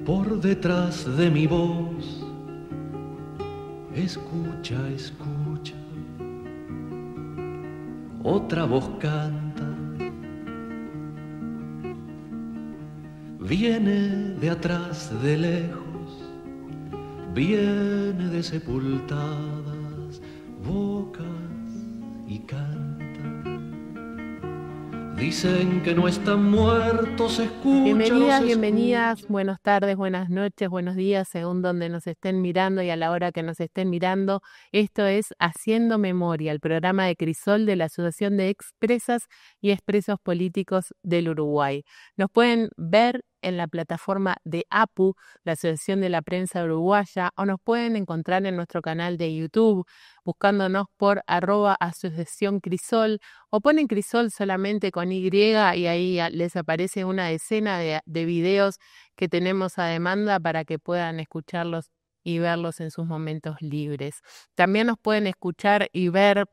por detrás de mi voz. Escucha, escucha, otra voz canta. Viene de atrás, de lejos, viene de sepultadas bocas y canta. Dicen que no están muertos, escucha. Bienvenidas, bienvenidas, buenas tardes, buenas noches, buenos días, según donde nos estén mirando y a la hora que nos estén mirando. Esto es Haciendo Memoria, el programa de Crisol de la Asociación de Expresas y Expresos Políticos del Uruguay. Nos pueden ver en la plataforma de APU, la Asociación de la Prensa Uruguaya, o nos pueden encontrar en nuestro canal de YouTube, buscándonos por @Asociación Crisol, o ponen Crisol solamente con Y y ahí les aparece una decena de videos que tenemos a demanda para que puedan escucharlos y verlos en sus momentos libres. También nos pueden escuchar y ver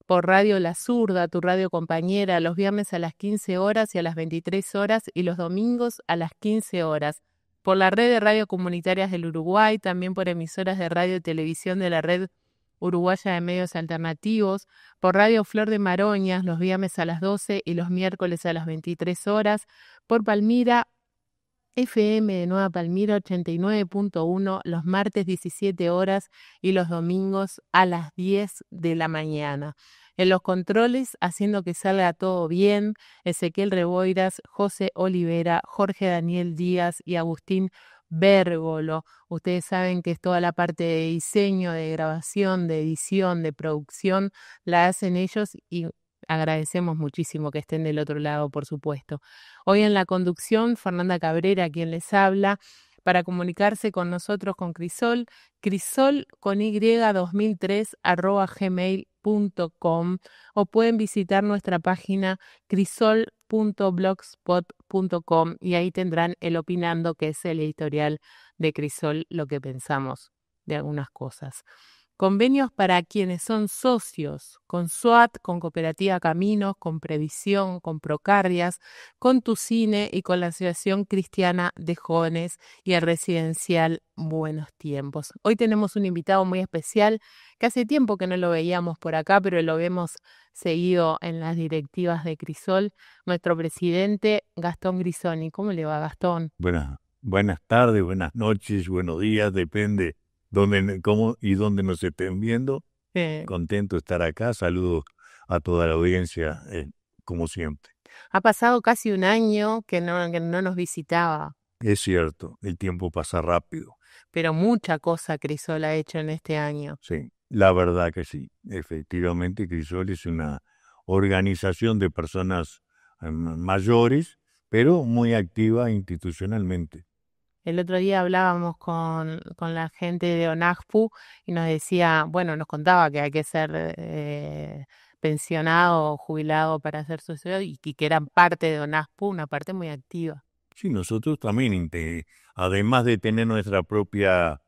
por Radio La Zurda, tu radio compañera, los viernes a las 15 horas y a las 23 horas y los domingos a las 15 horas. Por la red de radio comunitarias del Uruguay, también por emisoras de radio y televisión de la red uruguaya de medios alternativos, por Radio Flor de Maroñas, los viernes a las 12 y los miércoles a las 23 horas, por Palmira FM de Nueva Palmira 89.1 los martes 17 horas y los domingos a las 10 de la mañana. En los controles, haciendo que salga todo bien, Ezequiel Reboiras, José Olivera, Jorge Daniel Díaz y Agustín Bérgolo. Ustedes saben que es toda la parte de diseño, de grabación, de edición, de producción, la hacen ellos y agradecemos muchísimo que estén del otro lado, por supuesto. Hoy en la conducción, Fernanda Cabrera, quien les habla, para comunicarse con nosotros con Crisol, Crisol con y2003@gmail.com, o pueden visitar nuestra página crisol.blogspot.com y ahí tendrán el Opinando, que es el editorial de Crisol, lo que pensamos de algunas cosas. Convenios para quienes son socios, con SUAT, con Cooperativa Caminos, con Previsión, con Procardias, con Tucine y con la Asociación Cristiana de Jóvenes y el Residencial Buenos Tiempos. Hoy tenemos un invitado muy especial que hace tiempo que no lo veíamos por acá, pero lo vemos seguido en las directivas de Crisol, nuestro presidente Gastón Grisoni. ¿Cómo le va, Gastón? Buenas tardes, buenas noches, buenos días, depende cómo y dónde nos estén viendo. Contento de estar acá, saludos a toda la audiencia, como siempre. Ha pasado casi un año que no nos visitaba. Es cierto, el tiempo pasa rápido. Pero mucha cosa Crisol ha hecho en este año. Sí, la verdad que sí. Efectivamente, Crisol es una organización de personas mayores, pero muy activa institucionalmente. El otro día hablábamos con la gente de ONAJPU y nos decía, bueno, nos contaba que hay que ser pensionado o jubilado para ser socio y que eran parte de ONAJPU, una parte muy activa. Sí, nosotros también, además de tener nuestra propia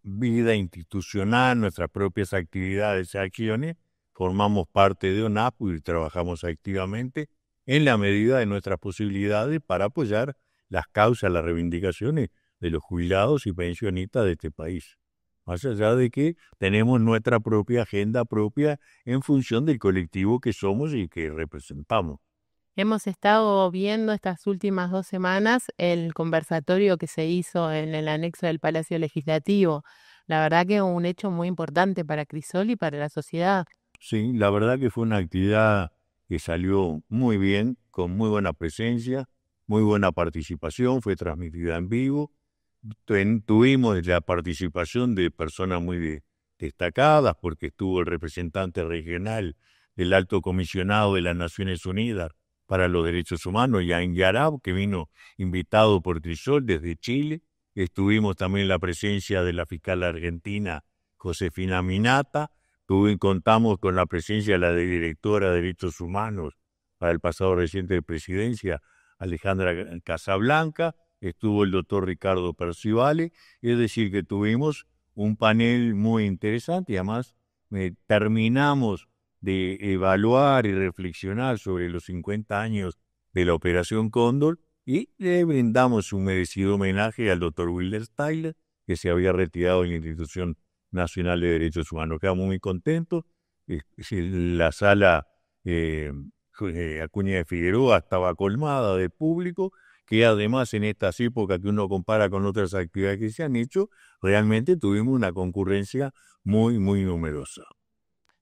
vida institucional, nuestras propias actividades y acciones, formamos parte de ONAJPU y trabajamos activamente en la medida de nuestras posibilidades para apoyar las causas, las reivindicaciones de los jubilados y pensionistas de este país. Más allá de que tenemos nuestra propia agenda propia en función del colectivo que somos y que representamos. Hemos estado viendo estas últimas 2 semanas el conversatorio que se hizo en el anexo del Palacio Legislativo. La verdad que un hecho muy importante para Crisol y para la sociedad. Sí, la verdad que fue una actividad que salió muy bien, con muy buena presencia, muy buena participación, fue transmitida en vivo. Tuvimos la participación de personas muy destacadas, porque estuvo el representante regional del Alto Comisionado de las Naciones Unidas para los Derechos Humanos, Yain Yarab, que vino invitado por Crisol desde Chile. Estuvimos también en la presencia de la fiscal argentina, Josefina Minata. Contamos con la presencia de la directora de Derechos Humanos para el pasado reciente de presidencia, Alejandra Casablanca. Estuvo el doctor Ricardo Percivale, es decir, que tuvimos un panel muy interesante y además terminamos de evaluar y reflexionar sobre los 50 años de la Operación Cóndor y le brindamos un merecido homenaje al doctor Wilder Steiler, que se había retirado de la Institución Nacional de Derechos Humanos. Quedamos muy contentos. La sala Acuña de Figueroa estaba colmada de público, que además en estas épocas que uno compara con otras actividades que se han hecho, realmente tuvimos una concurrencia muy, muy numerosa.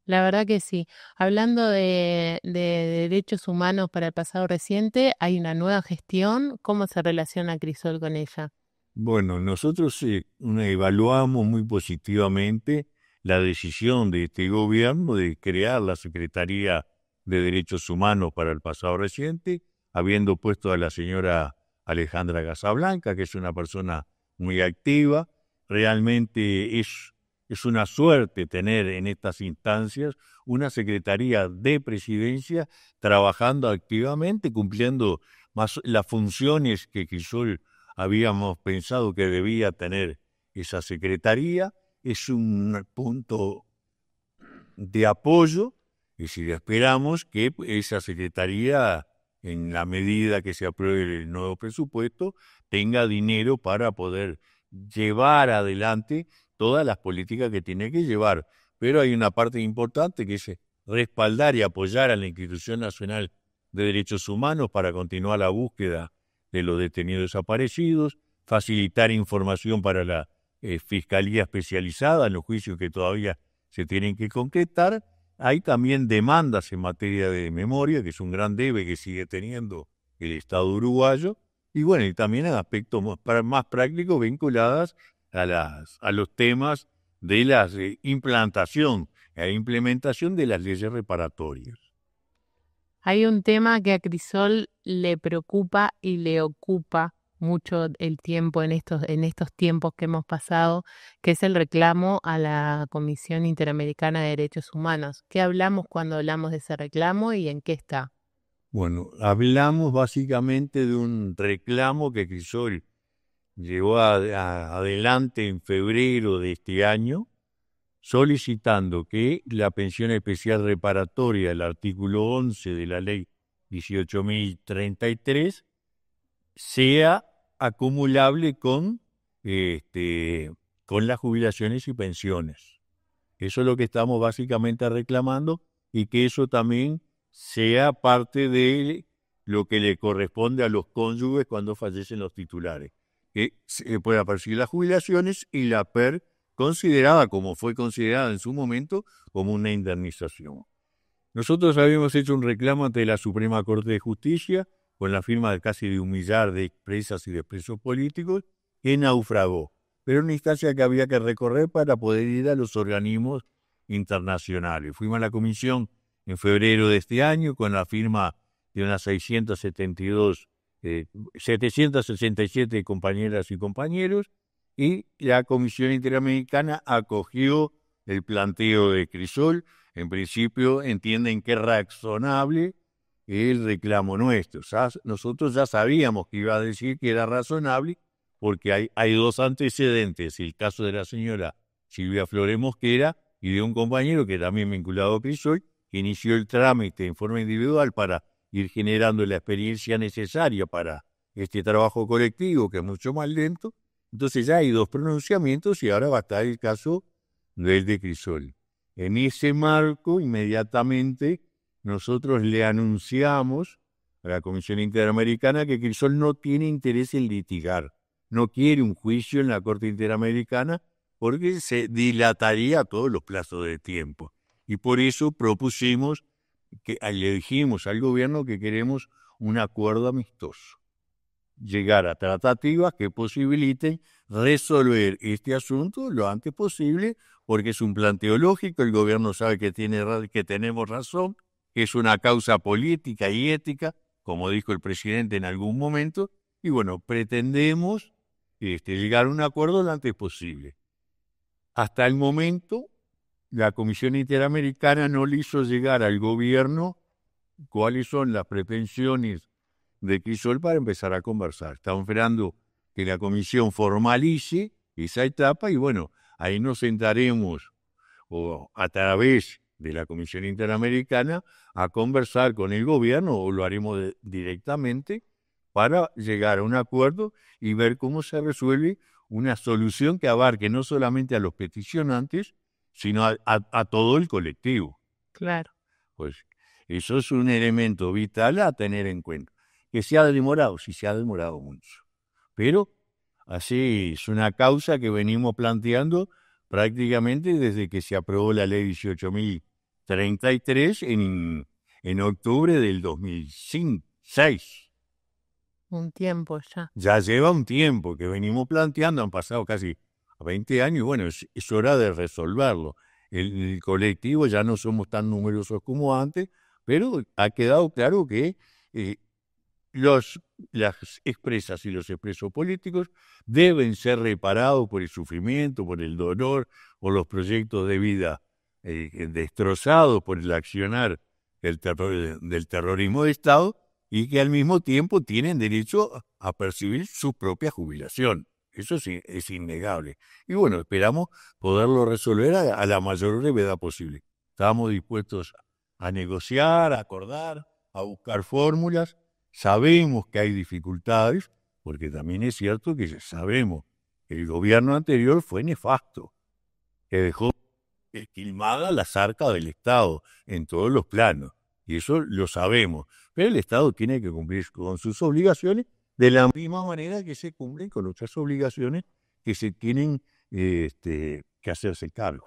La verdad que sí. Hablando de derechos humanos para el pasado reciente, hay una nueva gestión. ¿Cómo se relaciona Crisol con ella? Bueno, nosotros evaluamos muy positivamente la decisión de este gobierno de crear la Secretaría de Derechos Humanos para el pasado reciente, habiendo puesto a la señora Alejandra Casablanca, que es una persona muy activa. Realmente es una suerte tener en estas instancias una Secretaría de Presidencia trabajando activamente, cumpliendo más las funciones que Crisol habíamos pensado que debía tener esa secretaría. Es un punto de apoyo, y si esperamos que esa secretaría, en la medida que se apruebe el nuevo presupuesto, tenga dinero para poder llevar adelante todas las políticas que tiene que llevar. Pero hay una parte importante que es respaldar y apoyar a la Institución Nacional de Derechos Humanos para continuar la búsqueda de los detenidos desaparecidos, facilitar información para la Fiscalía Especializada en los juicios que todavía se tienen que concretar. Hay también demandas en materia de memoria, que es un gran debe que sigue teniendo el Estado uruguayo, y bueno, y también en aspectos más prácticos vinculadas a los temas de la implantación e implementación de las leyes reparatorias. Hay un tema que a Crisol le preocupa y le ocupa mucho el tiempo en estos tiempos que hemos pasado, que es el reclamo a la Comisión Interamericana de Derechos Humanos. ¿Qué hablamos cuando hablamos de ese reclamo y en qué está? Bueno, hablamos básicamente de un reclamo que Crisol llevó adelante en febrero de este año, solicitando que la pensión especial reparatoria del artículo 11 de la ley 18.033 sea acumulable con las jubilaciones y pensiones. Eso es lo que estamos básicamente reclamando, y que eso también sea parte de lo que le corresponde a los cónyuges cuando fallecen los titulares, que se pueda percibir las jubilaciones y la PER considerada, como fue considerada en su momento, como una indemnización. Nosotros habíamos hecho un reclamo ante la Suprema Corte de Justicia con la firma de casi de 1 millar de expresas y de presos políticos, que naufragó. Pero una instancia que había que recorrer para poder ir a los organismos internacionales. Fuimos a la comisión en febrero de este año con la firma de unas 767 compañeras y compañeros, y la Comisión Interamericana acogió el planteo de Crisol. En principio entienden que es razonable el reclamo nuestro. Nosotros ya sabíamos que iba a decir que era razonable, porque hay dos antecedentes: el caso de la señora Silvia Flores Mosquera y de un compañero que también vinculado a Crisol, que inició el trámite en forma individual para ir generando la experiencia necesaria para este trabajo colectivo, que es mucho más lento. Entonces ya hay dos pronunciamientos y ahora va a estar el caso del de Crisol. En ese marco, inmediatamente, nosotros le anunciamos a la Comisión Interamericana que Crisol no tiene interés en litigar, no quiere un juicio en la Corte Interamericana porque se dilataría todos los plazos de tiempo. Y por eso propusimos, le dijimos al gobierno que queremos un acuerdo amistoso, llegar a tratativas que posibiliten resolver este asunto lo antes posible, porque es un planteo lógico. El gobierno sabe que tenemos razón, que es una causa política y ética, como dijo el presidente en algún momento, y bueno, pretendemos llegar a un acuerdo lo antes posible. Hasta el momento, la Comisión Interamericana no le hizo llegar al gobierno cuáles son las pretensiones de Crisol para empezar a conversar. Estamos esperando que la comisión formalice esa etapa y bueno, ahí nos sentaremos a través de la Comisión Interamericana a conversar con el gobierno, o lo haremos directamente para llegar a un acuerdo y ver cómo se resuelve una solución que abarque no solamente a los peticionantes, sino a todo el colectivo. Claro. Pues eso es un elemento vital a tener en cuenta. Que se ha demorado, sí se ha demorado mucho. Pero así es una causa que venimos planteando prácticamente desde que se aprobó la ley 18.033 en octubre del 2006. Un tiempo ya. Ya lleva un tiempo que venimos planteando, han pasado casi 20 años y bueno, es hora de resolverlo. El colectivo ya no somos tan numerosos como antes, pero ha quedado claro que las expresas y los expresos políticos deben ser reparados por el sufrimiento, por el dolor, por los proyectos de vida destrozados por el accionar del terrorismo de Estado, y que al mismo tiempo tienen derecho a percibir su propia jubilación. Eso sí, es innegable. Y bueno, esperamos poderlo resolver a la mayor brevedad posible. Estamos dispuestos a negociar, a acordar, a buscar fórmulas. Sabemos que hay dificultades, porque también es cierto que sabemos que el gobierno anterior fue nefasto, que dejó esquilmada las arcas del Estado en todos los planos, y eso lo sabemos. Pero el Estado tiene que cumplir con sus obligaciones de la misma manera que se cumplen con otras obligaciones que se tienen que hacerse cargo.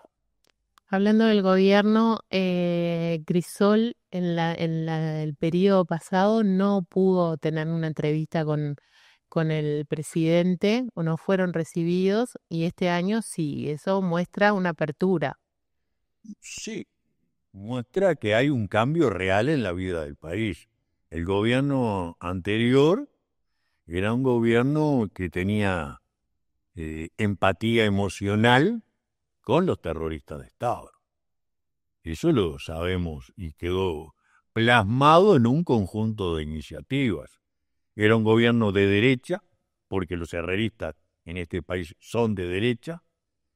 Hablando del gobierno, Crisol el periodo pasado no pudo tener una entrevista con el presidente, o no fueron recibidos, y este año sí, eso muestra una apertura. Sí, muestra que hay un cambio real en la vida del país. El gobierno anterior era un gobierno que tenía empatía emocional con los terroristas de Estado. Eso lo sabemos y quedó plasmado en un conjunto de iniciativas. Era un gobierno de derecha, porque los herreristas en este país son de derecha,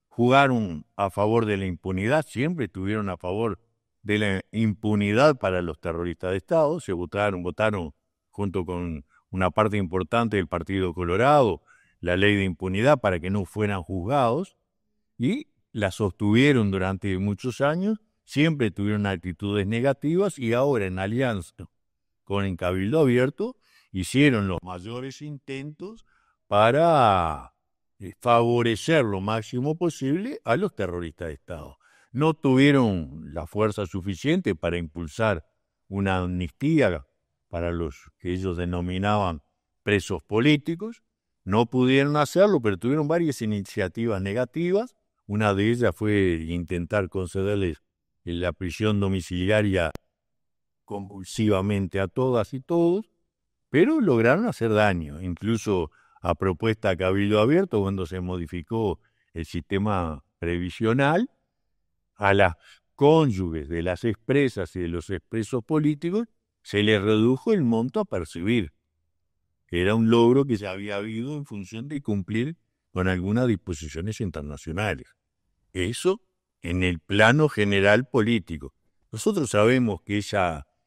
jugaron a favor de la impunidad, siempre estuvieron a favor de la impunidad para los terroristas de Estado, votaron junto con una parte importante del Partido Colorado la ley de impunidad para que no fueran juzgados, y la sostuvieron durante muchos años, siempre tuvieron actitudes negativas, y ahora en alianza con el Cabildo Abierto hicieron los mayores intentos para favorecer lo máximo posible a los terroristas de Estado. No tuvieron la fuerza suficiente para impulsar una amnistía para los que ellos denominaban presos políticos. No pudieron hacerlo, pero tuvieron varias iniciativas negativas. Una de ellas fue intentar concederles la prisión domiciliaria compulsivamente a todas y todos, pero lograron hacer daño, incluso a propuesta de Cabildo Abierto, cuando se modificó el sistema previsional, a las cónyuges de las expresas y de los expresos políticos se les redujo el monto a percibir. Era un logro que ya había habido en función de cumplir con algunas disposiciones internacionales. Eso en el plano general político. Nosotros sabemos que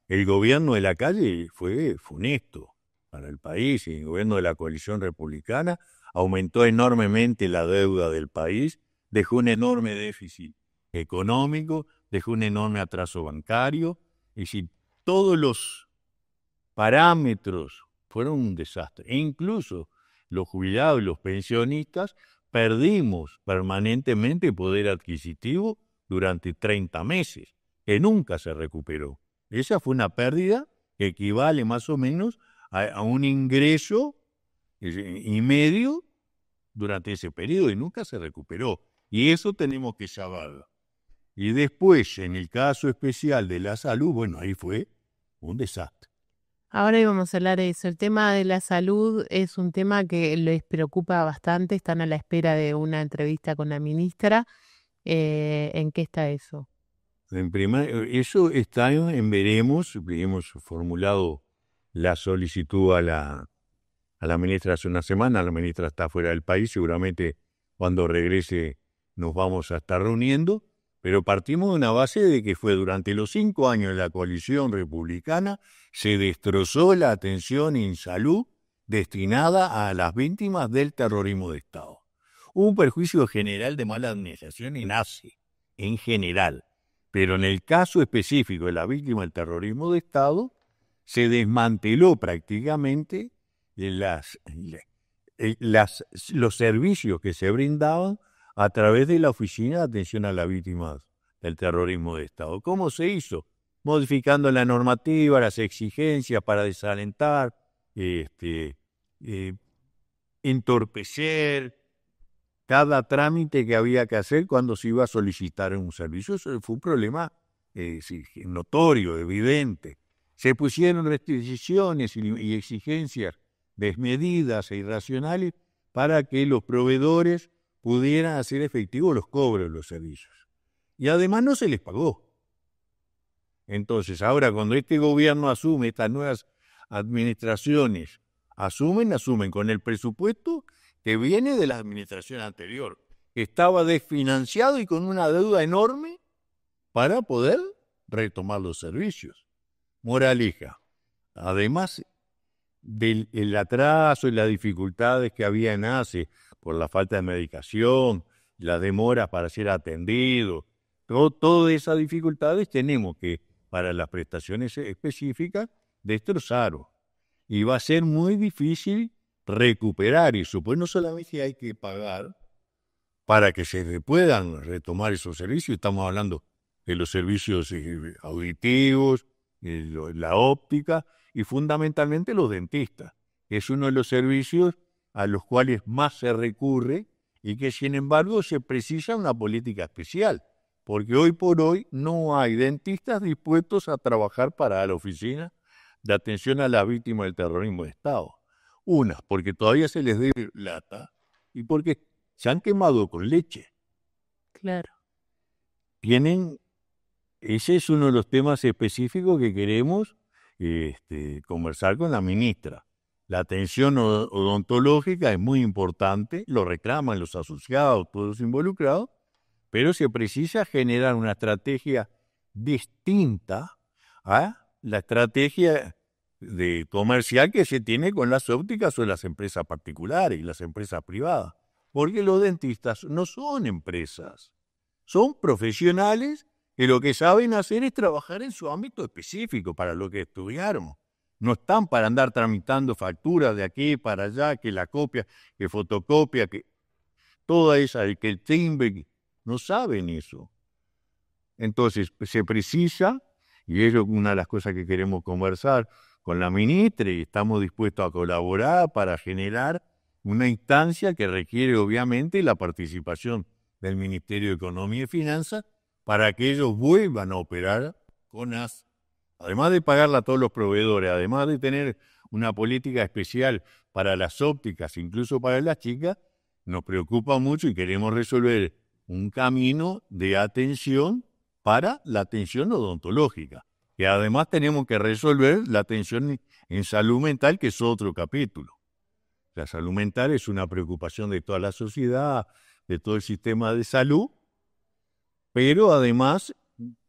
el gobierno de la calle fue funesto para el país, y el gobierno de la coalición republicana aumentó enormemente la deuda del país, dejó un enorme déficit económico, dejó un enorme atraso bancario, es decir, todos los parámetros fueron un desastre. E incluso los jubilados y los pensionistas perdimos permanentemente poder adquisitivo durante 30 meses, que nunca se recuperó. Esa fue una pérdida que equivale más o menos a un ingreso y medio durante ese periodo, y nunca se recuperó. Y eso tenemos que saberlo. Y después, en el caso especial de la salud, bueno, ahí fue un desastre. Ahora íbamos a hablar de eso. El tema de la salud es un tema que les preocupa bastante. Están a la espera de una entrevista con la ministra. ¿En qué está eso? Eso está en veremos. Hemos formulado la solicitud a la ministra hace una semana. La ministra está fuera del país. Seguramente cuando regrese nos vamos a estar reuniendo. Pero partimos de una base de que fue durante los 5 años de la coalición republicana, se destrozó la atención en salud destinada a las víctimas del terrorismo de Estado. Hubo un perjuicio general de mala administración en ACE, en general, pero en el caso específico de la víctima del terrorismo de Estado, se desmanteló prácticamente los servicios que se brindaban a través de la Oficina de Atención a las Víctimas del Terrorismo de Estado. ¿Cómo se hizo? Modificando la normativa, las exigencias para desalentar, entorpecer cada trámite que había que hacer cuando se iba a solicitar un servicio. Eso fue un problema notorio, evidente. Se pusieron restricciones y exigencias desmedidas e irracionales para que los proveedores pudieran hacer efectivos los cobros de los servicios. Y además no se les pagó. Entonces, ahora cuando este gobierno asume, estas nuevas administraciones asumen con el presupuesto que viene de la administración anterior, que estaba desfinanciado y con una deuda enorme para poder retomar los servicios. Moraleja, además del atraso y las dificultades que había en ACE por la falta de medicación, las demoras para ser atendido, todas esas dificultades tenemos que, para las prestaciones específicas, destrozaron. Y va a ser muy difícil recuperar eso, pues no solamente hay que pagar para que se puedan retomar esos servicios, estamos hablando de los servicios auditivos, la óptica y fundamentalmente los dentistas. Es uno de los servicios a los cuales más se recurre y que sin embargo se precisa una política especial, porque hoy por hoy no hay dentistas dispuestos a trabajar para la Oficina de Atención a las Víctimas del Terrorismo de Estado. Una, porque todavía se les debe plata y porque se han quemado con leche. Claro. Ese es uno de los temas específicos que queremos conversar con la ministra. La atención odontológica es muy importante, lo reclaman los asociados, todos los involucrados, pero se precisa generar una estrategia distinta a la estrategia comercial que se tiene con las ópticas o las empresas particulares y las empresas privadas. Porque los dentistas no son empresas, son profesionales que lo que saben hacer es trabajar en su ámbito específico para lo que estudiaron. No están para andar tramitando facturas de aquí para allá, que la copia, que fotocopia, que toda esa, que el timbre, no saben eso. Entonces se precisa, y eso es una de las cosas que queremos conversar con la ministra, y estamos dispuestos a colaborar para generar una instancia que requiere obviamente la participación del Ministerio de Economía y Finanzas para que ellos vuelvan a operar con ACE. Además de pagarle a todos los proveedores, además de tener una política especial para las ópticas, incluso para las chicas, nos preocupa mucho y queremos resolver un camino de atención para la atención odontológica. Y además tenemos que resolver la atención en salud mental, que es otro capítulo. La salud mental es una preocupación de toda la sociedad, de todo el sistema de salud, pero además,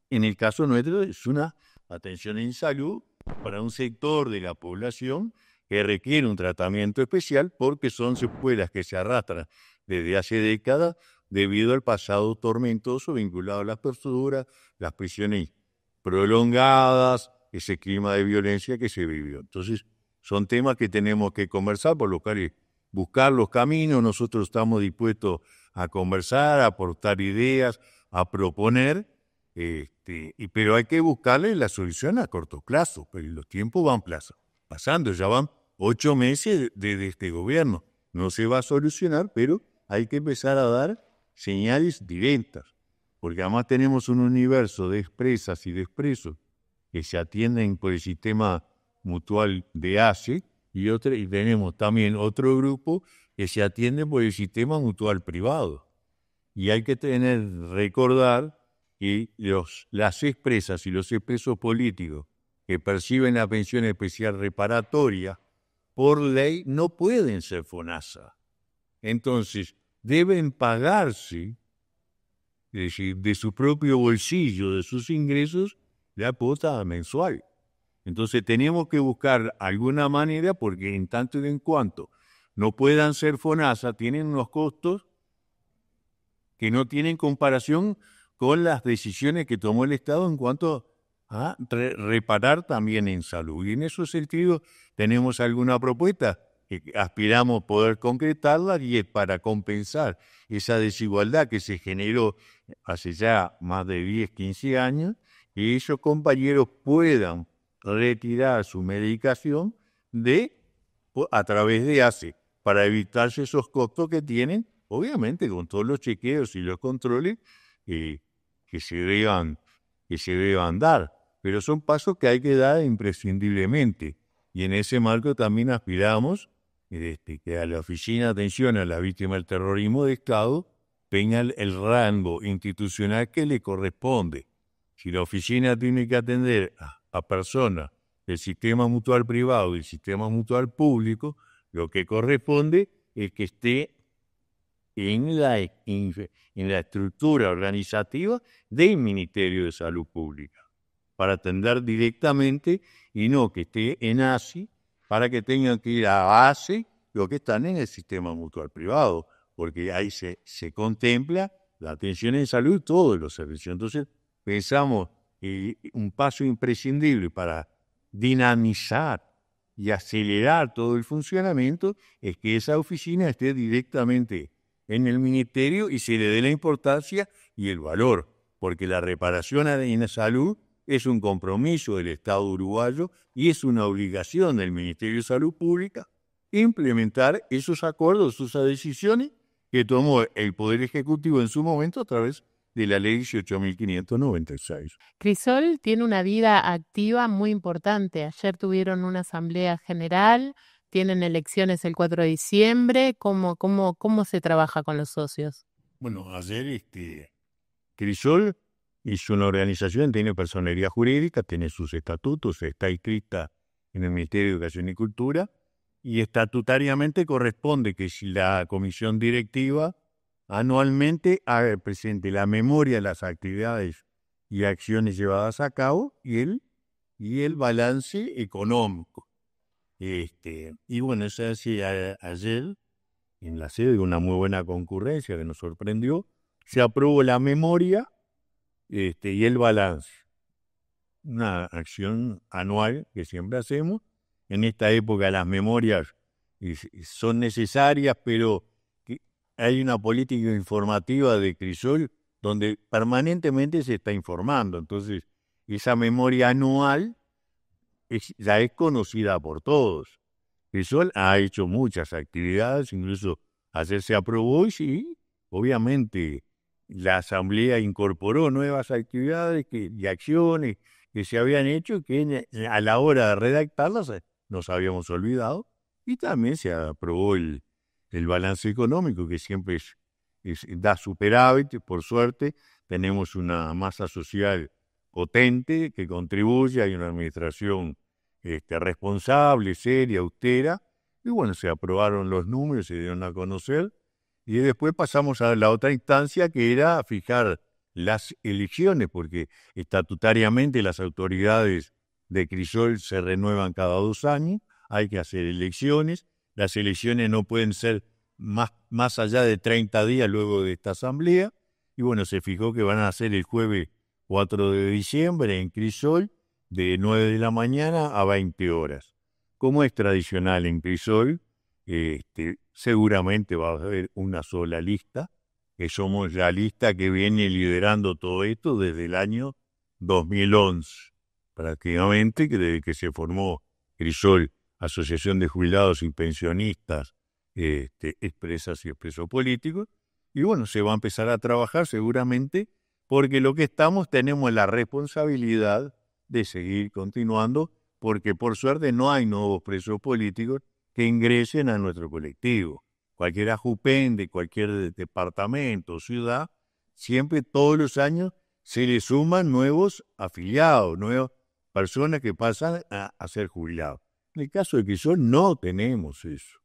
en el caso nuestro, es una atención en salud para un sector de la población que requiere un tratamiento especial porque son secuelas que se arrastran desde hace décadas debido al pasado tormentoso vinculado a las torturas, las prisiones prolongadas, ese clima de violencia que se vivió. Entonces, son temas que tenemos que conversar, por lo cual buscar los caminos. Nosotros estamos dispuestos a conversar, a aportar ideas, a proponer, pero hay que buscarle la solución a corto plazo, pero los tiempos van pasando, ya van 8 meses desde este gobierno. No se va a solucionar, pero hay que empezar a dar señales directas, porque además tenemos un universo de expresas y de expresos que se atienden por el sistema mutual de ACE y tenemos también otro grupo que se atiende por el sistema mutual privado. Y hay que recordar que las expresas y los expresos políticos que perciben la pensión especial reparatoria, por ley no pueden ser FONASA. Entonces, deben pagarse, es decir, de su propio bolsillo, de sus ingresos, la cuota mensual. Entonces tenemos que buscar alguna manera, porque en tanto y en cuanto no puedan ser FONASA, tienen unos costos que no tienen comparación con las decisiones que tomó el Estado en cuanto a reparar también en salud. Y en ese sentido tenemos alguna propuesta que aspiramos poder concretarla, y es para compensar esa desigualdad que se generó hace ya más de 10, 15 años, que esos compañeros puedan retirar su medicación a través de ACE, para evitarse esos costos que tienen, obviamente con todos los chequeos y los controles que se deban dar. Pero son pasos que hay que dar imprescindiblemente. Y en ese marco también aspiramos que a la Oficina de Atención a la Víctima del Terrorismo de Estado tenga el rango institucional que le corresponde. Si la oficina tiene que atender a personas del sistema mutual privado y del sistema mutual público, lo que corresponde es que esté en la estructura organizativa del Ministerio de Salud Pública, para atender directamente, y no que esté en ASI, para que tengan que ir a ACE los que están en el sistema mutual privado, porque ahí se contempla la atención en salud, todos los servicios. Entonces, pensamos un paso imprescindible para dinamizar y acelerar todo el funcionamiento es que esa oficina esté directamente en el ministerio y se le dé la importancia y el valor, porque la reparación en la salud es un compromiso del Estado uruguayo y es una obligación del Ministerio de Salud Pública implementar esos acuerdos, esas decisiones que tomó el Poder Ejecutivo en su momento a través de la Ley 18.596. Crisol tiene una vida activa muy importante. Ayer tuvieron una asamblea general, tienen elecciones el 4 de diciembre. ¿Cómo se trabaja con los socios? Bueno, ayer Crisol es una organización, tiene personería jurídica, tiene sus estatutos, está inscrita en el Ministerio de Educación y Cultura, y estatutariamente corresponde que si la comisión directiva anualmente presente la memoria de las actividades y acciones llevadas a cabo y el balance económico. Y bueno, eso así, ayer, en la sede de una muy buena concurrencia que nos sorprendió, se aprobó la memoria y el balance. Una acción anual que siempre hacemos. En esta época las memorias son necesarias, pero hay una política informativa de Crisol donde permanentemente se está informando. Entonces, esa memoria anual ya es conocida por todos. Crisol ha hecho muchas actividades, incluso ayer se aprobó y sí, obviamente la Asamblea incorporó nuevas actividades y acciones que se habían hecho que a la hora de redactarlas nos habíamos olvidado, y también se aprobó el balance económico, que siempre da superávit. Por suerte tenemos una masa social potente que contribuye, hay una administración responsable, seria, austera, y bueno, se aprobaron los números, se dieron a conocer, y después pasamos a la otra instancia, que era fijar las elecciones, porque estatutariamente las autoridades de Crisol se renuevan cada 2 años, hay que hacer elecciones, las elecciones no pueden ser más allá de 30 días luego de esta asamblea, y bueno, se fijó que van a ser el jueves 4 de diciembre en Crisol, de 9 de la mañana a 20 horas. Como es tradicional en Crisol, seguramente va a haber una sola lista, que somos la lista que viene liderando todo esto desde el año 2011, prácticamente, que desde que se formó Crisol, Asociación de Jubilados y Pensionistas, expresas y expresos políticos, y bueno, se va a empezar a trabajar seguramente, porque lo que tenemos la responsabilidad de seguir continuando, porque por suerte no hay nuevos presos políticos que ingresen a nuestro colectivo. Cualquier AJUPEN de cualquier departamento o ciudad, siempre todos los años se le suman nuevos afiliados, nuevas personas que pasan a ser jubilados. En el caso de Crisol no tenemos eso.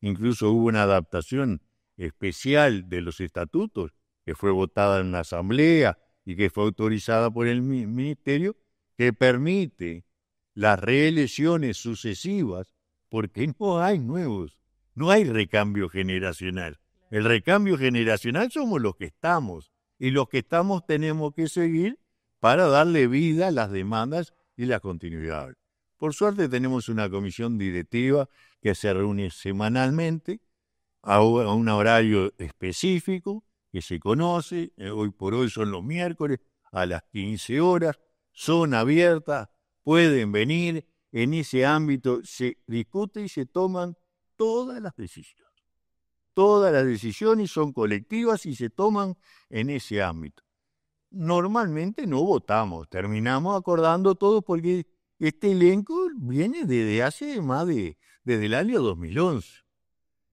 Incluso hubo una adaptación especial de los estatutos que fue votada en la asamblea y que fue autorizada por el ministerio, que permite las reelecciones sucesivas, porque no hay recambio generacional. El recambio generacional somos los que estamos, y los que estamos tenemos que seguir para darle vida a las demandas y la continuidad. Por suerte tenemos una comisión directiva que se reúne semanalmente a un horario específico que se conoce. Hoy por hoy son los miércoles a las 15 horas, son abiertas, pueden venir. En ese ámbito se discute y se toman todas las decisiones. Todas las decisiones son colectivas y se toman en ese ámbito. Normalmente no votamos, terminamos acordando todo porque este elenco viene desde el año 2011. Es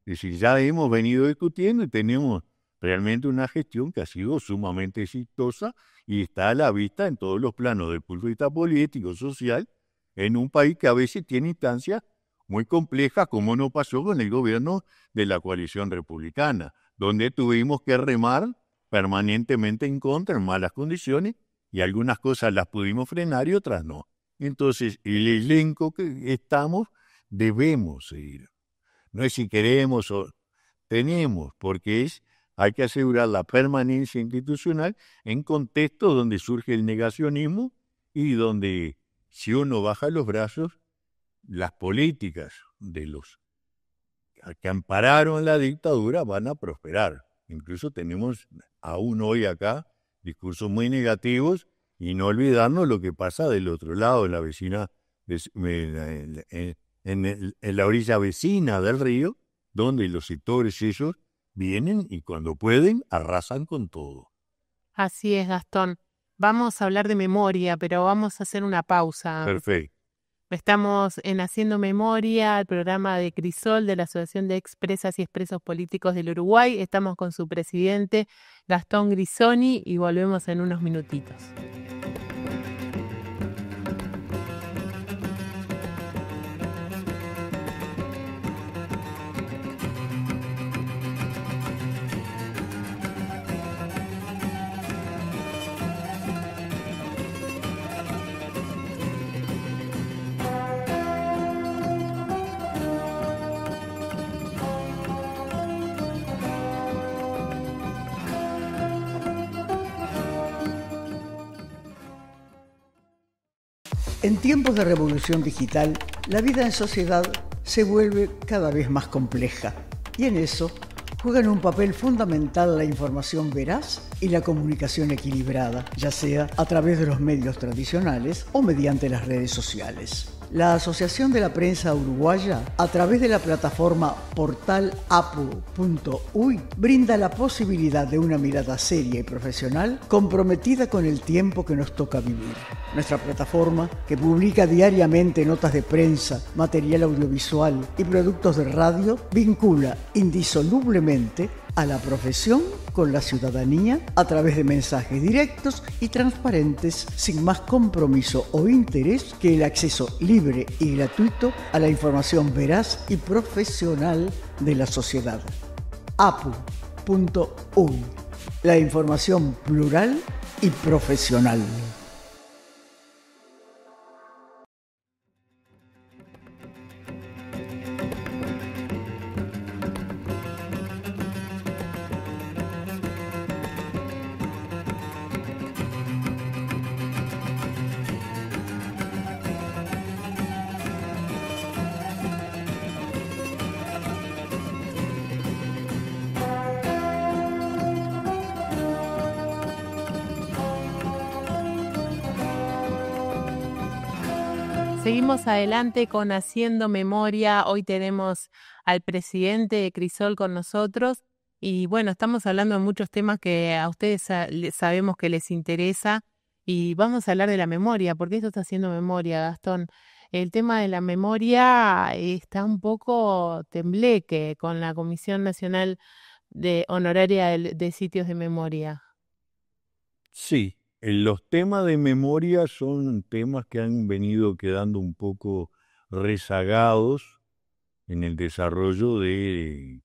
decir, ya hemos venido discutiendo y tenemos realmente una gestión que ha sido sumamente exitosa y está a la vista en todos los planos del punto de vista político, social, en un país que a veces tiene instancias muy complejas, como no pasó con el gobierno de la coalición republicana, donde tuvimos que remar permanentemente en contra, en malas condiciones, y algunas cosas las pudimos frenar y otras no. Entonces, el elenco que estamos debemos seguir. No es si queremos o tenemos, porque hay que asegurar la permanencia institucional en contextos donde surge el negacionismo y donde, si uno baja los brazos, las políticas de los que ampararon la dictadura van a prosperar. Incluso tenemos aún hoy acá discursos muy negativos y no olvidarnos lo que pasa del otro lado, en la vecina, en la orilla vecina del río, donde los sectores ellos vienen y cuando pueden arrasan con todo. Así es, Gastón. Vamos a hablar de memoria, pero vamos a hacer una pausa. Perfecto. Estamos en Haciendo Memoria, el programa de Crisol de la Asociación de Expresas y Expresos Políticos del Uruguay. Estamos con su presidente, Gastón Grisoni, y volvemos en unos minutitos. En tiempos de revolución digital, la vida en sociedad se vuelve cada vez más compleja y en eso juegan un papel fundamental la información veraz y la comunicación equilibrada, ya sea a través de los medios tradicionales o mediante las redes sociales. La Asociación de la Prensa Uruguaya, a través de la plataforma portalapu.uy, brinda la posibilidad de una mirada seria y profesional comprometida con el tiempo que nos toca vivir. Nuestra plataforma, que publica diariamente notas de prensa, material audiovisual y productos de radio, vincula indisolublemente a la profesión con la ciudadanía a través de mensajes directos y transparentes, sin más compromiso o interés que el acceso libre y gratuito a la información veraz y profesional de la sociedad. apu.uy, la información plural y profesional. Seguimos adelante con Haciendo Memoria. Hoy tenemos al presidente de Crisol con nosotros y bueno, estamos hablando de muchos temas que a ustedes sabemos que les interesa y vamos a hablar de la memoria, porque esto está haciendo memoria, Gastón. El tema de la memoria está un poco tembleque con la Comisión Nacional de Honoraria de Sitios de Memoria. Sí. Los temas de memoria son temas que han venido quedando un poco rezagados en el desarrollo del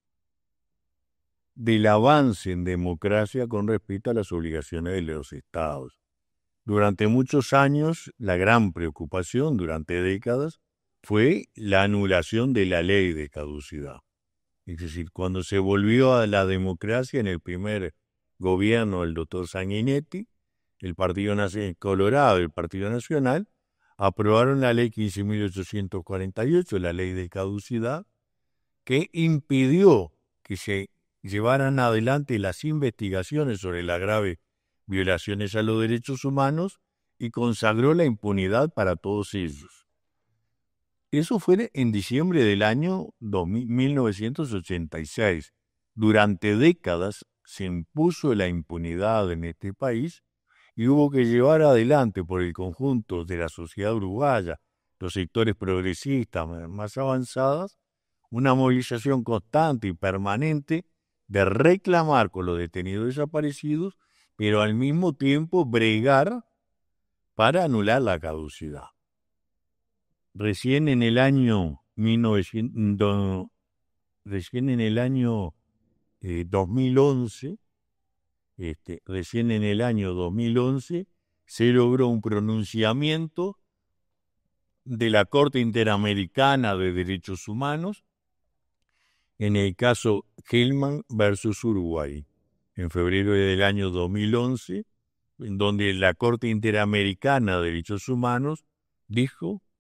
avance en democracia con respecto a las obligaciones de los estados. Durante muchos años, la gran preocupación durante décadas fue la anulación de la ley de caducidad. Es decir, cuando se volvió a la democracia en el primer gobierno del doctor Sanguinetti, el Partido Nacional Colorado y el Partido Nacional aprobaron la ley 15.848, la ley de caducidad, que impidió que se llevaran adelante las investigaciones sobre las graves violaciones a los derechos humanos y consagró la impunidad para todos ellos. Eso fue en diciembre del año 1986. Durante décadas se impuso la impunidad en este país y hubo que llevar adelante por el conjunto de la sociedad uruguaya, los sectores progresistas más avanzadas, una movilización constante y permanente de reclamar con los detenidos desaparecidos, pero al mismo tiempo bregar para anular la caducidad. Recién en el año 2011, se logró un pronunciamiento de la Corte Interamericana de Derechos Humanos en el caso Hellman versus Uruguay, en febrero del año 2011, en donde la Corte Interamericana de Derechos Humanos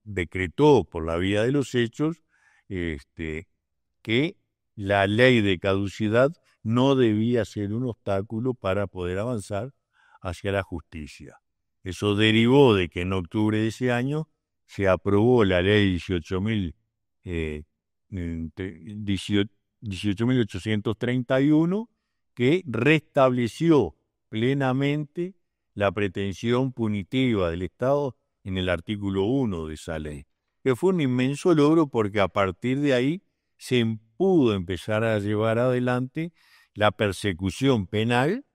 decretó por la vía de los hechos que la ley de caducidad no debía ser un obstáculo para poder avanzar hacia la justicia. Eso derivó de que en octubre de ese año se aprobó la ley 18.831, que restableció plenamente la pretensión punitiva del Estado en el artículo 1 de esa ley, que fue un inmenso logro porque a partir de ahí se pudo empezar a llevar adelante la persecución penal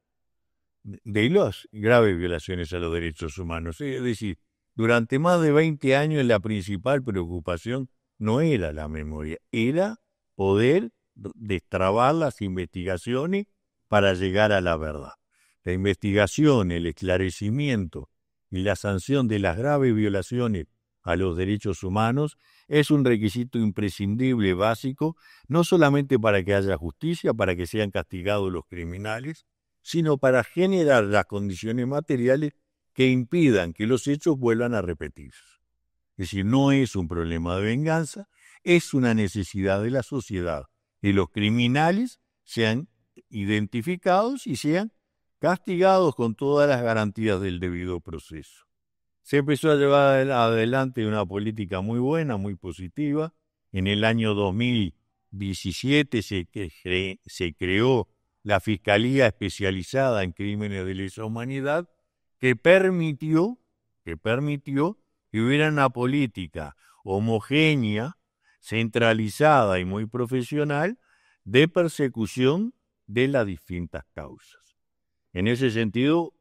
de las graves violaciones a los derechos humanos. Es decir, durante más de 20 años la principal preocupación no era la memoria, era poder destrabar las investigaciones para llegar a la verdad. La investigación, el esclarecimiento y la sanción de las graves violaciones a los derechos humanos es un requisito imprescindible, básico, no solamente para que haya justicia, para que sean castigados los criminales, sino para generar las condiciones materiales que impidan que los hechos vuelvan a repetirse. Es decir, no es un problema de venganza, es una necesidad de la sociedad, que los criminales sean identificados y sean castigados con todas las garantías del debido proceso. Se empezó a llevar adelante una política muy buena, muy positiva. En el año 2017 se creó la Fiscalía Especializada en Crímenes de Lesa Humanidad, que permitió que hubiera una política homogénea, centralizada y muy profesional de persecución de las distintas causas. En ese sentido,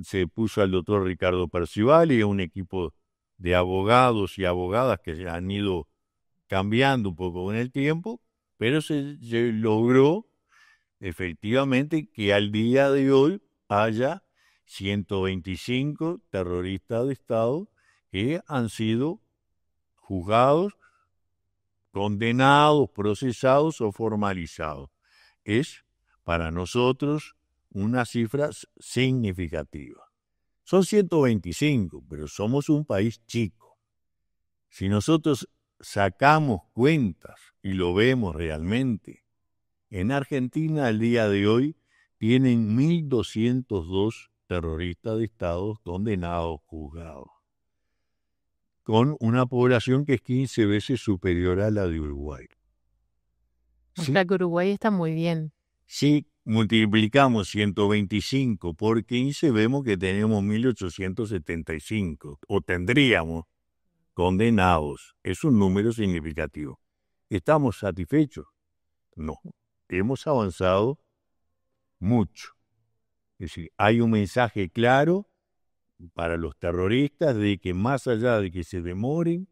se puso al doctor Ricardo Percival y a un equipo de abogados y abogadas que han ido cambiando un poco con el tiempo, pero se logró efectivamente que al día de hoy haya 125 terroristas de Estado que han sido juzgados, condenados, procesados o formalizados. Es para nosotros una cifra significativa. Son 125, pero somos un país chico. Si nosotros sacamos cuentas y lo vemos realmente, en Argentina al día de hoy tienen 1.202 terroristas de Estado condenados, juzgados, con una población que es 15 veces superior a la de Uruguay. O sea que Uruguay está muy bien. Si multiplicamos 125 por 15, vemos que tenemos 1.875, o tendríamos condenados. Es un número significativo. ¿Estamos satisfechos? No. Hemos avanzado mucho. Es decir, hay un mensaje claro para los terroristas de que más allá de que se demoren,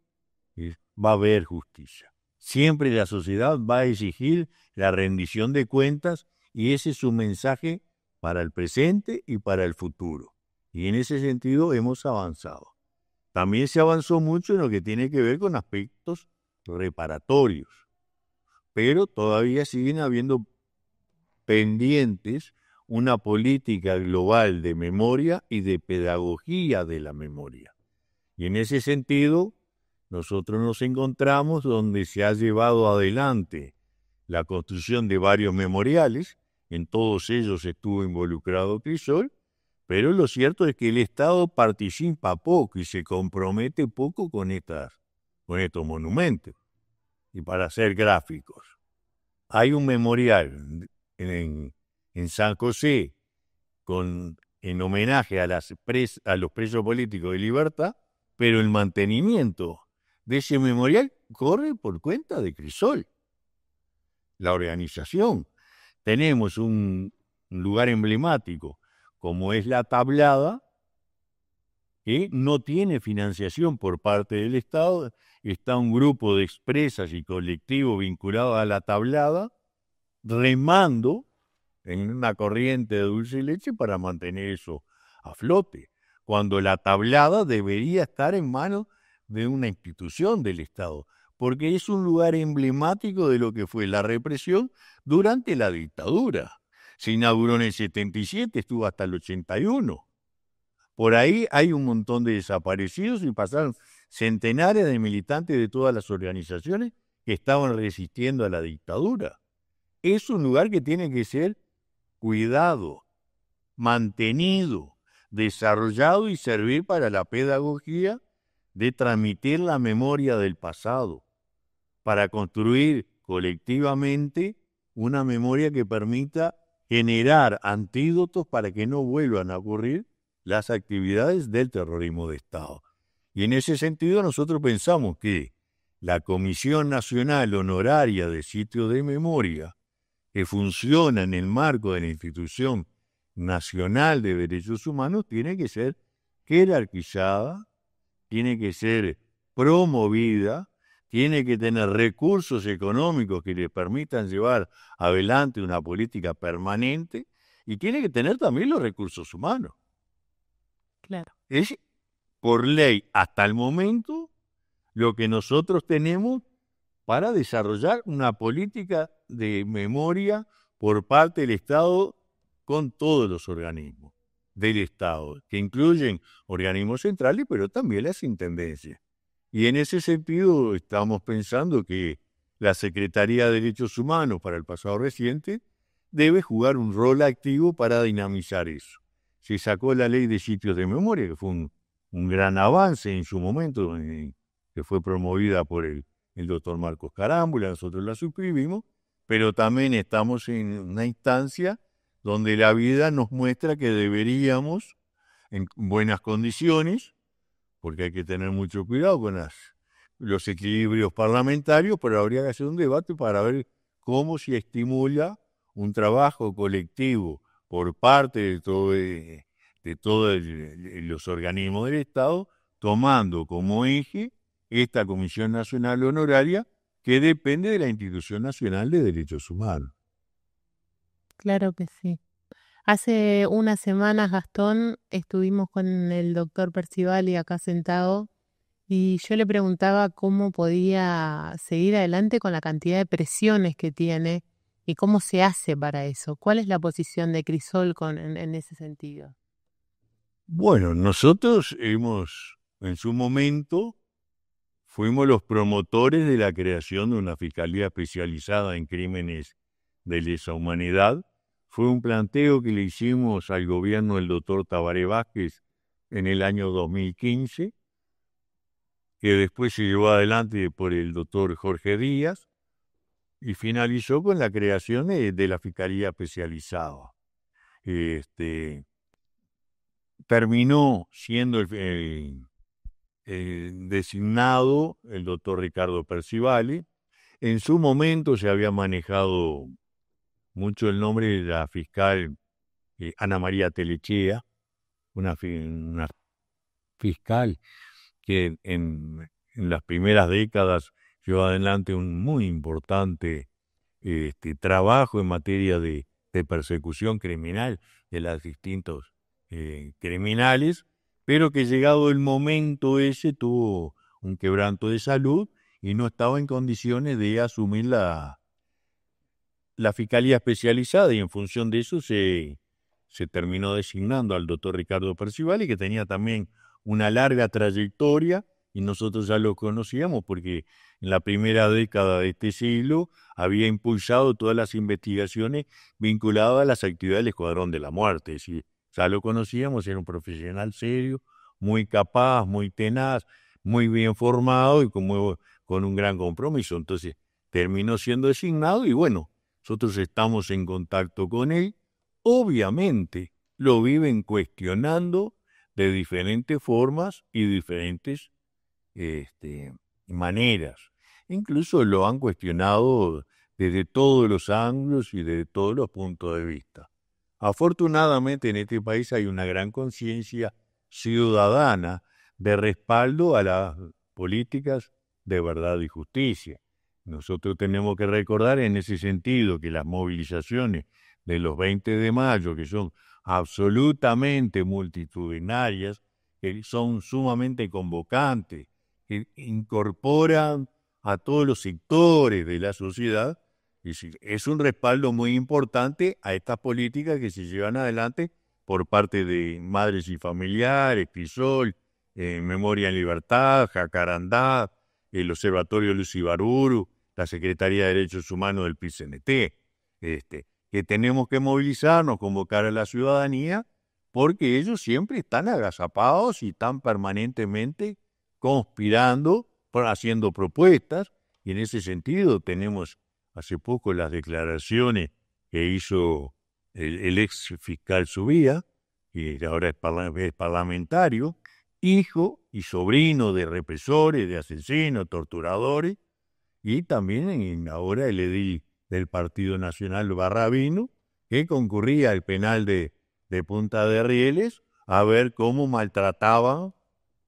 va a haber justicia. Siempre la sociedad va a exigir la rendición de cuentas y ese es un mensaje para el presente y para el futuro. Y en ese sentido hemos avanzado. También se avanzó mucho en lo que tiene que ver con aspectos reparatorios, pero todavía siguen habiendo pendientes una política global de memoria y de pedagogía de la memoria. Y en ese sentido, nosotros nos encontramos donde se ha llevado adelante la construcción de varios memoriales. En todos ellos estuvo involucrado Crisol, pero lo cierto es que el Estado participa poco y se compromete poco con estos monumentos. Y para ser gráficos, hay un memorial en San José en homenaje a los presos políticos de libertad, pero el mantenimiento de ese memorial corre por cuenta de Crisol, la organización. Tenemos un lugar emblemático como es la Tablada, que no tiene financiación por parte del Estado. Está un grupo de expresas y colectivos vinculados a la Tablada, remando en una corriente de dulce y leche para mantener eso a flote, cuando la Tablada debería estar en manos de una institución del Estado, porque es un lugar emblemático de lo que fue la represión durante la dictadura. Se inauguró en el 77, estuvo hasta el 81. Por ahí hay un montón de desaparecidos y pasaron centenares de militantes de todas las organizaciones que estaban resistiendo a la dictadura. Es un lugar que tiene que ser cuidado, mantenido, desarrollado y servir para la pedagogía de transmitir la memoria del pasado, para construir colectivamente una memoria que permita generar antídotos para que no vuelvan a ocurrir las actividades del terrorismo de Estado. Y en ese sentido nosotros pensamos que la Comisión Nacional Honoraria de Sitios de Memoria, que funciona en el marco de la Institución Nacional de Derechos Humanos, tiene que ser jerarquizada, tiene que ser promovida, tiene que tener recursos económicos que le permitan llevar adelante una política permanente y tiene que tener también los recursos humanos. Claro. Es por ley hasta el momento lo que nosotros tenemos para desarrollar una política de memoria por parte del Estado con todos los organismos del Estado, que incluyen organismos centrales, pero también las intendencias. Y en ese sentido estamos pensando que la Secretaría de Derechos Humanos para el pasado reciente debe jugar un rol activo para dinamizar eso. Se sacó la ley de sitios de memoria, que fue un gran avance en su momento, que fue promovida por el doctor Marcos Carámbula, nosotros la suscribimos, pero también estamos en una instancia donde la vida nos muestra que deberíamos, en buenas condiciones, porque hay que tener mucho cuidado con los equilibrios parlamentarios, pero habría que hacer un debate para ver cómo se estimula un trabajo colectivo por parte de todos los organismos del Estado, tomando como eje esta Comisión Nacional Honoraria que depende de la Institución Nacional de Derechos Humanos. Claro que sí. Hace unas semanas, Gastón, estuvimos con el doctor Percivali acá sentado y yo le preguntaba cómo podía seguir adelante con la cantidad de presiones que tiene y cómo se hace para eso. ¿Cuál es la posición de Crisol en ese sentido? Bueno, nosotros en su momento, fuimos los promotores de la creación de una Fiscalía Especializada en Crímenes de Lesa Humanidad. Fue un planteo que le hicimos al gobierno del doctor Tabaré Vázquez en el año 2015, que después se llevó adelante por el doctor Jorge Díaz, y finalizó con la creación de la Fiscalía Especializada. Terminó siendo designado el doctor Ricardo Percivali. En su momento se había manejado mucho el nombre de la fiscal Ana María Telechea, una fiscal que en las primeras décadas llevó adelante un muy importante trabajo en materia de persecución criminal de los distintos criminales, pero que llegado el momento ese tuvo un quebranto de salud y no estaba en condiciones de asumir la fiscalía especializada, y en función de eso se terminó designando al doctor Ricardo Percivali, que tenía también una larga trayectoria, y nosotros ya lo conocíamos porque en la primera década de este siglo había impulsado todas las investigaciones vinculadas a las actividades del Escuadrón de la Muerte. Es decir, ya lo conocíamos, era un profesional serio, muy capaz, muy tenaz, muy bien formado y con un gran compromiso. Entonces terminó siendo designado y bueno, nosotros estamos en contacto con él. Obviamente lo viven cuestionando de diferentes formas y diferentes maneras. Incluso lo han cuestionado desde todos los ángulos y desde todos los puntos de vista. Afortunadamente en este país hay una gran conciencia ciudadana de respaldo a las políticas de verdad y justicia. Nosotros tenemos que recordar en ese sentido que las movilizaciones de los 20 de mayo, que son absolutamente multitudinarias, que son sumamente convocantes, que incorporan a todos los sectores de la sociedad, es un respaldo muy importante a estas políticas que se llevan adelante por parte de Madres y Familiares, Crisol, Memoria en Libertad, Jacarandá, el Observatorio Luz Ibaruru, la Secretaría de Derechos Humanos del PIT-CNT, que tenemos que movilizarnos, convocar a la ciudadanía, porque ellos siempre están agazapados y están permanentemente conspirando, haciendo propuestas, y en ese sentido tenemos hace poco las declaraciones que hizo el ex fiscal Subía, que ahora es parlamentario, hijo y sobrino de represores, de asesinos, torturadores, y también ahora el edil del Partido Nacional Barrabino, que concurría al penal de Punta de Rieles a ver cómo maltrataba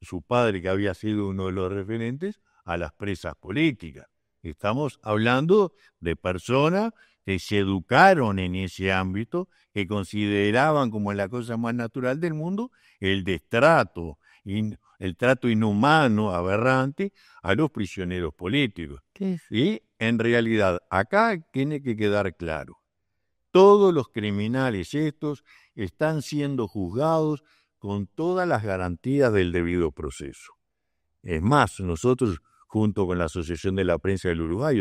su padre, que había sido uno de los referentes, a las presas políticas. Estamos hablando de personas que se educaron en ese ámbito, que consideraban como la cosa más natural del mundo el destrato, el trato inhumano, aberrante, a los prisioneros políticos. Y en realidad, acá tiene que quedar claro, todos los criminales estos están siendo juzgados con todas las garantías del debido proceso. Es más, nosotros, junto con la Asociación de la Prensa del Uruguay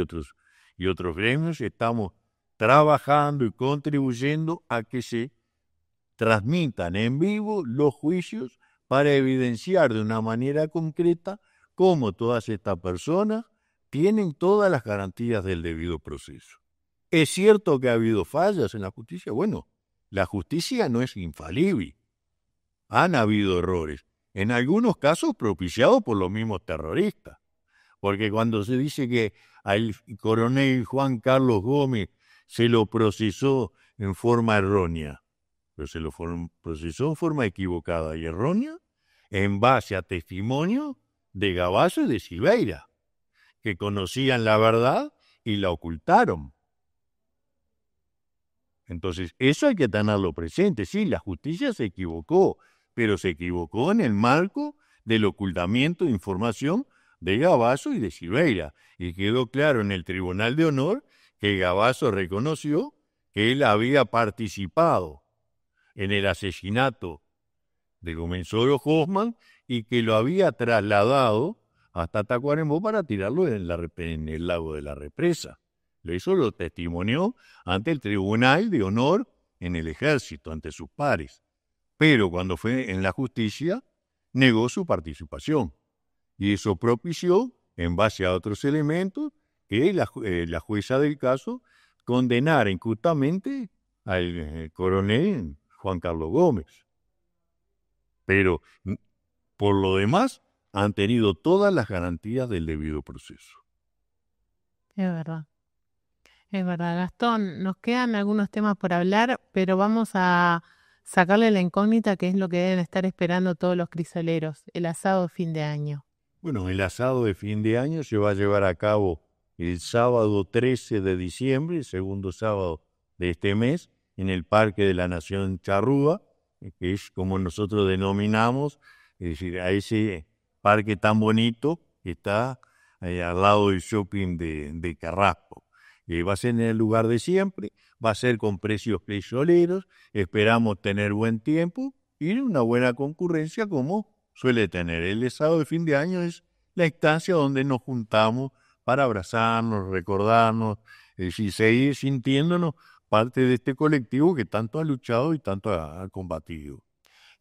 y otros gremios, estamos trabajando y contribuyendo a que se transmitan en vivo los juicios para evidenciar de una manera concreta cómo todas estas personas tienen todas las garantías del debido proceso. ¿Es cierto que ha habido fallas en la justicia? Bueno, la justicia no es infalible. Han habido errores, en algunos casos propiciados por los mismos terroristas. Porque cuando se dice que al coronel Juan Carlos Gómez se lo procesó en forma errónea, pero se lo procesó en forma equivocada y errónea en base a testimonio de Gabazo y de Silveira, que conocían la verdad y la ocultaron. Entonces, eso hay que tenerlo presente. Sí, la justicia se equivocó, pero se equivocó en el marco del ocultamiento de información de Gabazo y de Silveira. Y quedó claro en el Tribunal de Honor que Gabazo reconoció que él había participado en el asesinato de Gómez-Oro Hoffman y que lo había trasladado hasta Tacuarembó para tirarlo en el lago de la Represa. Eso lo testimonió ante el Tribunal de Honor en el Ejército, ante sus pares. Pero cuando fue en la justicia, negó su participación. Y eso propició, en base a otros elementos, que la jueza del caso condenara injustamente al coronel Juan Carlos Gómez. Pero, por lo demás, han tenido todas las garantías del debido proceso. Es verdad. Es verdad, Gastón, nos quedan algunos temas por hablar, pero vamos a sacarle la incógnita que es lo que deben estar esperando todos los crisoleros, el asado de fin de año. Bueno, el asado de fin de año se va a llevar a cabo el sábado 13 de diciembre, el segundo sábado de este mes, en el Parque de la Nación Charrúa, que es como nosotros denominamos, es decir, a ese parque tan bonito que está al lado del shopping de Carrasco. Va a ser en el lugar de siempre, va a ser con precios crisoleros, esperamos tener buen tiempo y una buena concurrencia como suele tener. El sábado de fin de año es la instancia donde nos juntamos para abrazarnos, recordarnos, y seguir sintiéndonos parte de este colectivo que tanto ha luchado y tanto ha combatido.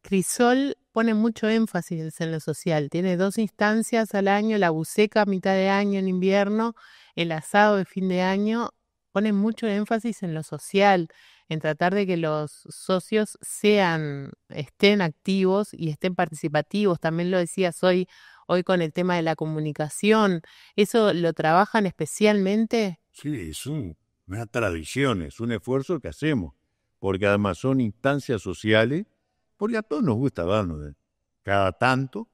Crisol pone mucho énfasis en lo social. Tiene 2 instancias al año, la buceca a mitad de año en invierno, el asado de fin de año. Pone mucho énfasis en lo social, en tratar de que los socios estén activos y estén participativos. También lo decías hoy con el tema de la comunicación. ¿Eso lo trabajan especialmente? Sí, es una tradición, es un esfuerzo que hacemos, porque además son instancias sociales, porque a todos nos gusta vernos cada tanto,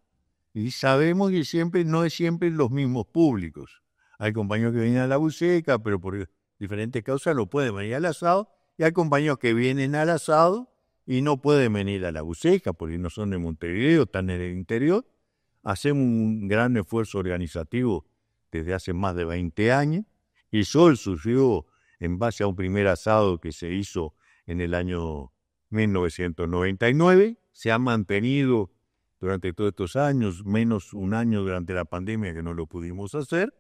y sabemos que no es siempre los mismos públicos. Hay compañeros que vienen a la buceca, pero por diferentes causas no pueden venir al asado, y hay compañeros que vienen al asado y no pueden venir a la buceca, porque no son de Montevideo, están en el interior. Hacemos un gran esfuerzo organizativo desde hace más de 20 años, y Sol surgió en base a un primer asado que se hizo en el año 1999, se ha mantenido durante todos estos años, menos un año durante la pandemia que no lo pudimos hacer,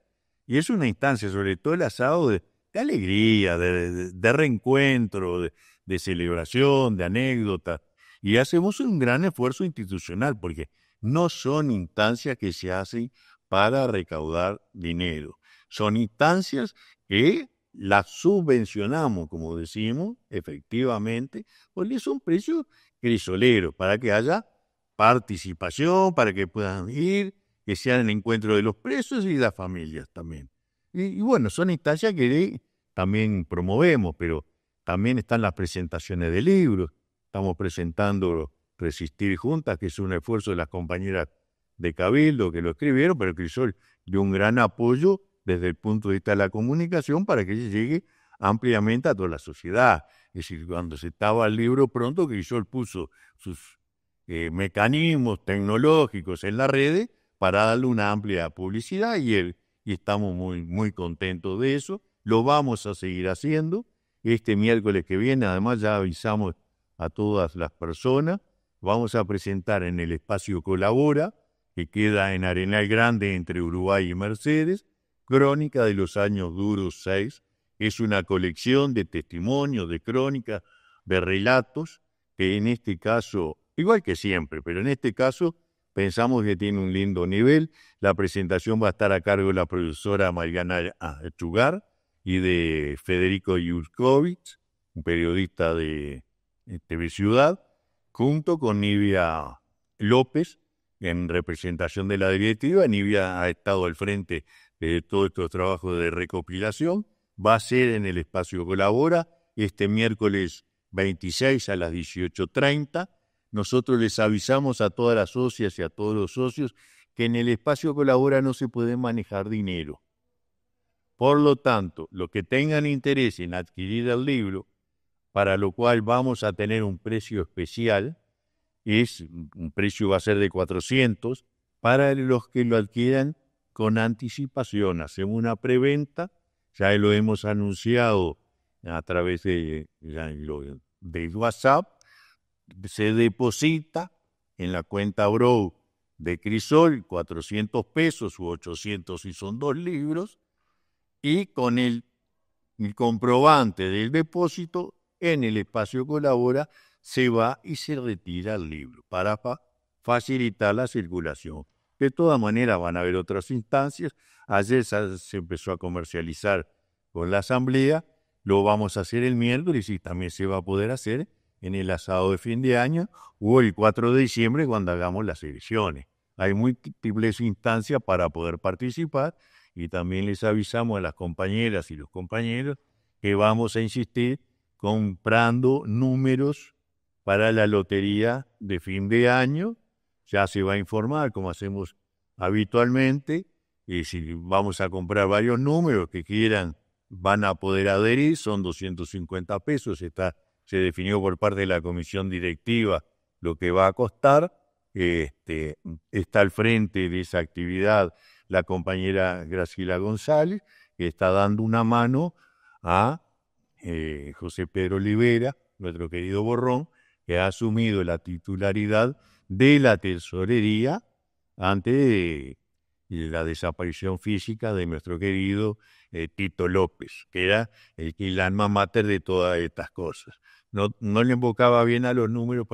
y es una instancia, sobre todo el asado, de alegría, de reencuentro, de celebración, de anécdotas, y hacemos un gran esfuerzo institucional, porque no son instancias que se hacen para recaudar dinero, son instancias que las subvencionamos, como decimos, efectivamente, porque es un precio crisolero, para que haya participación, para que puedan ir, que sean el encuentro de los presos y las familias también. Y bueno, son instancias que también promovemos, pero también están las presentaciones de libros. Estamos presentando Resistir Juntas, que es un esfuerzo de las compañeras de Cabildo que lo escribieron, pero Crisol dio un gran apoyo desde el punto de vista de la comunicación para que llegue ampliamente a toda la sociedad. Es decir, cuando se estaba el libro pronto, Crisol puso sus mecanismos tecnológicos en las redes para darle una amplia publicidad y estamos muy, muy contentos de eso. Lo vamos a seguir haciendo. Este miércoles que viene, además, ya avisamos a todas las personas, vamos a presentar en el espacio Colabora, que queda en Arenal Grande entre Uruguay y Mercedes, Crónica de los Años Duros 6. Es una colección de testimonios, de crónicas, de relatos, que en este caso, igual que siempre, pero en este caso pensamos que tiene un lindo nivel. La presentación va a estar a cargo de la profesora Mariana Chugar y de Federico Yurkovich, un periodista de TV Ciudad, junto con Nivia López, en representación de la directiva. Nivia ha estado al frente de todos estos trabajos de recopilación. Va a ser en el espacio Colabora este miércoles 26 a las 18:30. Nosotros les avisamos a todas las socias y a todos los socios que en el espacio Colabora no se puede manejar dinero. Por lo tanto, los que tengan interés en adquirir el libro, para lo cual vamos a tener un precio especial, un precio va a ser de 400, para los que lo adquieran con anticipación. Hacemos una preventa, ya lo hemos anunciado a través de WhatsApp, se deposita en la cuenta Brow de Crisol 400 pesos u 800 si son 2 libros, y con el comprobante del depósito en el espacio Colabora se va y se retira el libro para facilitar la circulación. De todas maneras van a haber otras instancias. Ayer se empezó a comercializar con la asamblea, lo vamos a hacer el miércoles y también se va a poder hacer en el asado de fin de año o el 4 de diciembre cuando hagamos las elecciones. Hay múltiples instancias para poder participar y también les avisamos a las compañeras y los compañeros que vamos a insistir comprando números para la lotería de fin de año. Ya se va a informar, como hacemos habitualmente, y si vamos a comprar varios números que quieran, van a poder adherir, son 250 pesos, se definió por parte de la comisión directiva lo que va a costar. Está al frente de esa actividad la compañera Graciela González, que está dando una mano a José Pedro Olivera, nuestro querido Borrón, que ha asumido la titularidad de la tesorería ante la desaparición física de nuestro querido Tito López, que era el alma mater de todas estas cosas. No le invocaba bien a los números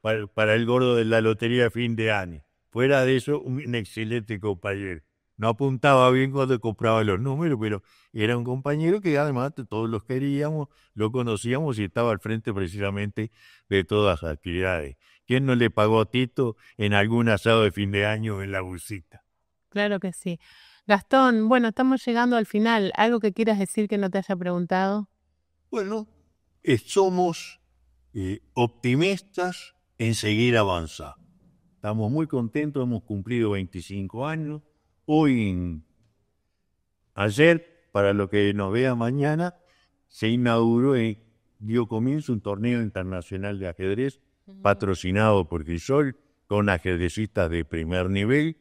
para el gordo de la lotería de fin de año. Fuera de eso, un excelente compañero. No apuntaba bien cuando compraba los números, pero era un compañero que además todos los queríamos, lo conocíamos y estaba al frente precisamente de todas las actividades. ¿Quién no le pagó a Tito en algún asado de fin de año en la busita? Claro que sí. Gastón, bueno, estamos llegando al final. ¿Algo que quieras decir que no te haya preguntado? Bueno, somos optimistas en seguir avanzando. Estamos muy contentos, hemos cumplido 25 años. Ayer, para lo que nos vea mañana, se inauguró y dio comienzo un torneo internacional de ajedrez patrocinado por Crisol, con ajedrecistas de primer nivel,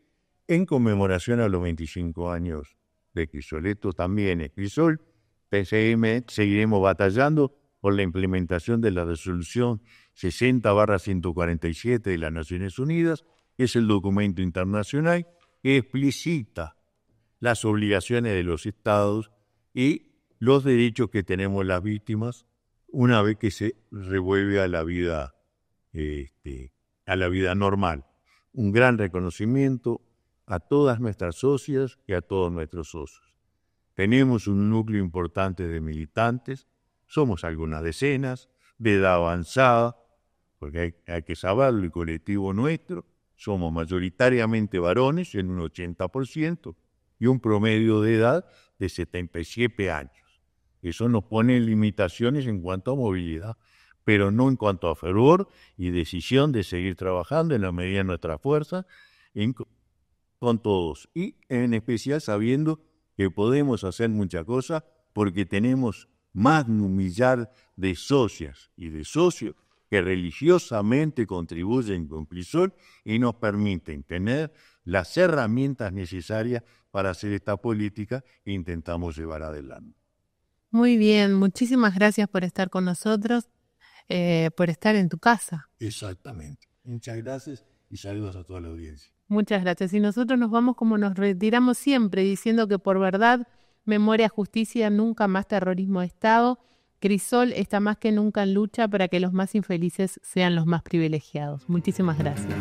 en conmemoración a los 25 años de Crisol. Esto también es Crisol. PCM seguiremos batallando por la implementación de la resolución 60/147 de las Naciones Unidas, que es el documento internacional que explicita las obligaciones de los estados y los derechos que tenemos las víctimas una vez que se revuelve a la vida normal. Un gran reconocimiento a todas nuestras socias y a todos nuestros socios. Tenemos un núcleo importante de militantes, somos algunas decenas, de edad avanzada, porque hay que saberlo, el colectivo nuestro, somos mayoritariamente varones en un 80% y un promedio de edad de 77 años. Eso nos pone limitaciones en cuanto a movilidad, pero no en cuanto a fervor y decisión de seguir trabajando en la medida de nuestra fuerza con todos, y en especial sabiendo que podemos hacer muchas cosas porque tenemos más de 1 millar de socias y de socios que religiosamente contribuyen con Crisol y nos permiten tener las herramientas necesarias para hacer esta política que intentamos llevar adelante. Muy bien, muchísimas gracias por estar con nosotros, por estar en tu casa. Exactamente. Muchas gracias y saludos a toda la audiencia. Muchas gracias. Y nosotros nos vamos como nos retiramos siempre, diciendo que por verdad, memoria, justicia, nunca más terrorismo de Estado. Crisol está más que nunca en lucha para que los más infelices sean los más privilegiados. Muchísimas gracias.